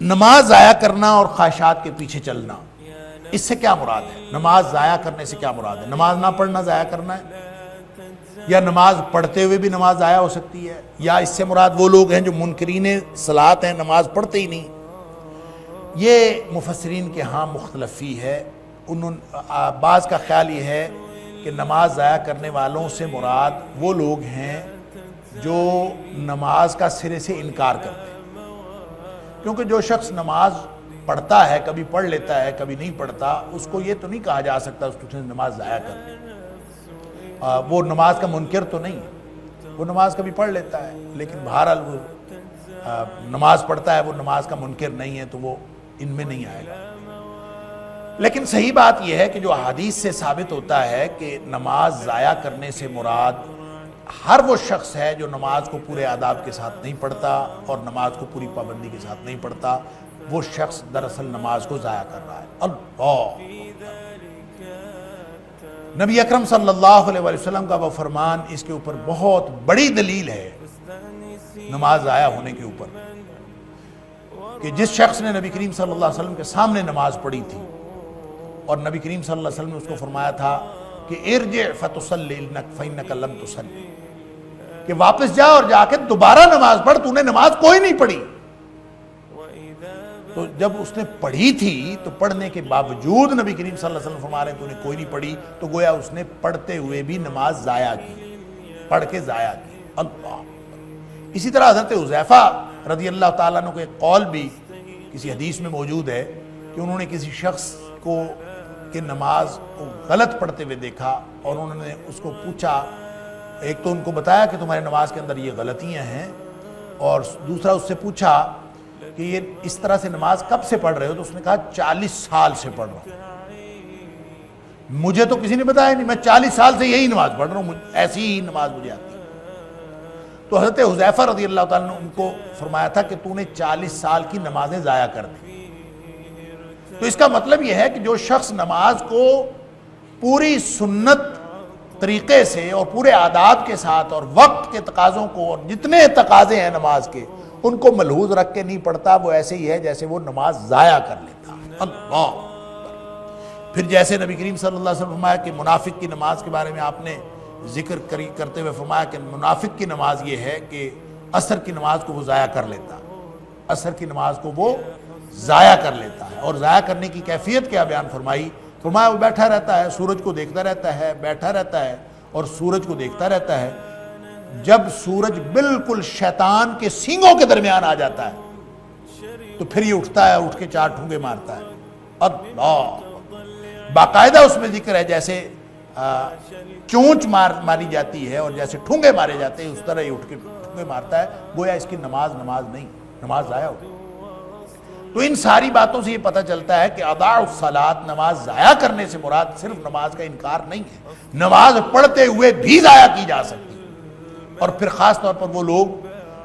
نماز ضائع کرنا اور خواہشات کے پیچھے چلنا، اس سے کیا مراد ہے؟ نماز ضائع کرنے سے کیا مراد ہے؟ نماز نہ پڑھنا ضائع کرنا ہے، یا نماز پڑھتے ہوئے بھی نماز ضائع ہو سکتی ہے، یا اس سے مراد وہ لوگ ہیں جو منکرین صلاۃ ہیں، نماز پڑھتے ہی نہیں؟ یہ مفسرین کے ہاں مختلفی ہے۔ بعض کا خیال یہ ہے کہ نماز ضائع کرنے والوں سے مراد وہ لوگ ہیں جو نماز کا سرے سے انکار کرتے ہیں، کیونکہ جو شخص نماز پڑھتا ہے، کبھی پڑھ لیتا ہے کبھی نہیں پڑھتا، اس کو یہ تو نہیں کہا جا سکتا اس نے نماز ضائع کر لی۔ وہ نماز کا منکر تو نہیں ہے، وہ نماز کبھی پڑھ لیتا ہے، لیکن بہرحال وہ نماز پڑھتا ہے، وہ نماز کا منکر نہیں ہے، تو وہ ان میں نہیں آئے گا۔ لیکن صحیح بات یہ ہے کہ جو حدیث سے ثابت ہوتا ہے کہ نماز ضائع کرنے سے مراد ہر وہ شخص ہے جو نماز کو پورے آداب کے ساتھ نہیں پڑھتا اور نماز کو پوری پابندی کے ساتھ نہیں پڑھتا، وہ شخص دراصل نماز کو ضائع کر رہا ہے۔ اللہ، نبی اکرم صلی اللہ علیہ وسلم کا وہ فرمان اس کے اوپر بہت بڑی دلیل ہے نماز ضائع ہونے کے اوپر، کہ جس شخص نے نبی کریم صلی اللہ علیہ وسلم کے سامنے نماز پڑھی تھی اور نبی کریم صلی اللہ علیہ وسلم نے اس کو فرمایا تھا کہ ارجع فتصلی فإنک لم تصلی، کہ واپس جا اور جا کے دوبارہ نماز پڑھ، تو نے نماز کوئی نہیں پڑھی۔ تو جب اس نے پڑھی تھی تو پڑھنے کے باوجود نبی کریم صلی اللہ علیہ وسلم فرما رہے ہیں تو نے کوئی نہیں پڑھی، تو گویا اس نے پڑھتے ہوئے بھی نماز ضائع کی، پڑھ کے ضائع کی۔ اللہ، اسی طرح حضرت حذیفہ رضی اللہ تعالیٰ عنہ کا ایک قول بھی کسی حدیث میں موجود ہے کہ انہوں نے کسی شخص کو کہ نماز کو غلط پڑھتے ہوئے دیکھا اور انہوں نے اس کو پوچھا، ایک تو ان کو بتایا کہ تمہاری نماز کے اندر یہ غلطیاں ہیں، اور دوسرا اس سے پوچھا کہ یہ اس طرح سے نماز کب سے پڑھ رہے ہو؟ تو اس نے کہا 40 سال سے پڑھ رہا ہوں، مجھے تو کسی نے بتایا نہیں، میں 40 سال سے یہی نماز پڑھ رہا ہوں، ایسی ہی نماز مجھے آتی ہے۔ تو حضرت حذیفہ رضی اللہ تعالیٰ نے ان کو فرمایا تھا کہ تو نے 40 سال کی نمازیں ضائع کر دی۔ تو اس کا مطلب یہ ہے کہ جو شخص نماز کو پوری سنت طریقے سے اور پورے آداب کے ساتھ اور وقت کے تقاضوں کو اور جتنے تقاضے ہیں نماز کے ان کو ملحوظ رکھ کے نہیں پڑھتا، وہ ایسے ہی ہے جیسے وہ نماز ضائع کر لیتا۔ اللہ، پھر جیسے نبی کریم صلی اللہ علیہ وسلم فرمایا کہ منافق کی نماز کے بارے میں آپ نے ذکر کرتے ہوئے فرمایا کہ منافق کی نماز یہ ہے کہ عصر کی نماز کو وہ ضائع کر لیتا، عصر کی نماز کو وہ ضائع کر لیتا ہے۔ اور ضائع کرنے کی کیفیت کیا بیان فرمائی؟ فرمایا وہ بیٹھا رہتا ہے، سورج کو دیکھتا رہتا ہے، بیٹھا رہتا ہے اور سورج کو دیکھتا رہتا ہے، جب سورج بالکل شیطان کے سینگوں کے درمیان آ جاتا ہے تو پھر یہ اٹھتا ہے، اٹھ کے 4 ٹھونگے مارتا ہے۔ اللہ، باقاعدہ اس میں ذکر ہے جیسے چونچ ماری جاتی ہے اور جیسے ٹھونگے مارے جاتے ہیں، اس طرح یہ اٹھ کے ٹھونگے مارتا ہے، گویا اس کی نماز نہیں، نماز ضائع ہو گئی۔ تو ان ساری باتوں سے یہ پتہ چلتا ہے کہ اضاعوا الصلاۃ، نماز ضائع کرنے سے مراد صرف نماز کا انکار نہیں ہے، نماز پڑھتے ہوئے بھی ضائع کی جا سکتی۔ اور پھر خاص طور پر وہ لوگ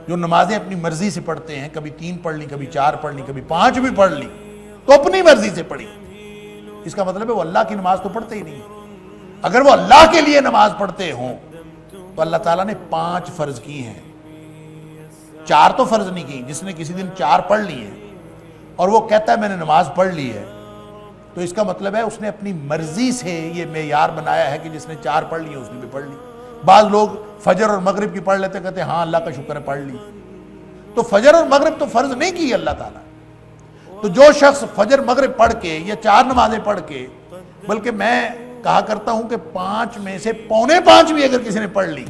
جو نمازیں اپنی مرضی سے پڑھتے ہیں، کبھی 3 پڑھ لی، کبھی 4 پڑھ لی، کبھی 5 بھی پڑھ لی، تو اپنی مرضی سے پڑھی، اس کا مطلب ہے وہ اللہ کی نماز تو پڑھتے ہی نہیں۔ اگر وہ اللہ کے لیے نماز پڑھتے ہوں تو اللہ تعالیٰ نے 5 فرض کی ہیں، 4 تو فرض نہیں کی۔ جس نے کسی دن 4 پڑھ لی ہیں اور وہ کہتا ہے میں نے نماز پڑھ لی ہے، تو اس کا مطلب ہے اس نے اپنی مرضی سے یہ معیار بنایا ہے کہ جس نے 4 پڑھ لی ہیں اس نے بھی پڑھ لی۔ بعض لوگ فجر اور مغرب کی پڑھ لیتے، کہتے ہیں ہاں اللہ کا شکر ہے پڑھ لی، تو فجر اور مغرب تو فرض نہیں کی اللہ تعالیٰ۔ تو جو شخص فجر مغرب پڑھ کے یا 4 نمازیں پڑھ کے، بلکہ میں کہا کرتا ہوں کہ 5 میں سے 4.25 بھی اگر کسی نے پڑھ لی،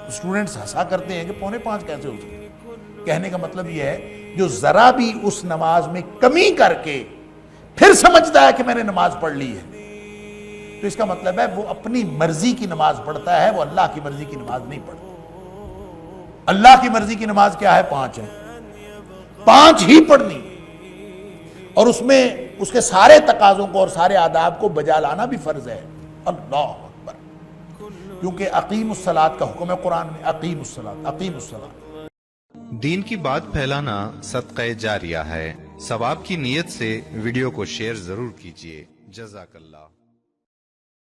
اسٹوڈنٹس ہنسا کرتے ہیں کہ 4.25 کیسے ہو سکتے؟ کہنے کا مطلب یہ ہے جو ذرا بھی اس نماز میں کمی کر کے پھر سمجھتا ہے کہ میں نے نماز پڑھ لی ہے، تو اس کا مطلب ہے وہ اپنی مرضی کی نماز پڑھتا ہے، وہ اللہ کی مرضی کی نماز نہیں پڑھتا۔ اللہ کی مرضی کی نماز کیا ہے؟ 5 ہے، 5 ہی پڑھنی، اور اس میں اس کے سارے تقاضوں کو اور سارے آداب کو بجا لانا بھی فرض ہے۔ اللہ اکبر، کیونکہ اقیم الصلاۃ کا حکم ہے قرآن میں، اقیم الصلاۃ، اقیم الصلاۃ۔ دین کی بات پھیلانا صدقہ جاریہ ہے، ثواب کی نیت سے ویڈیو کو شیئر ضرور کیجیے۔ جزاک اللہ۔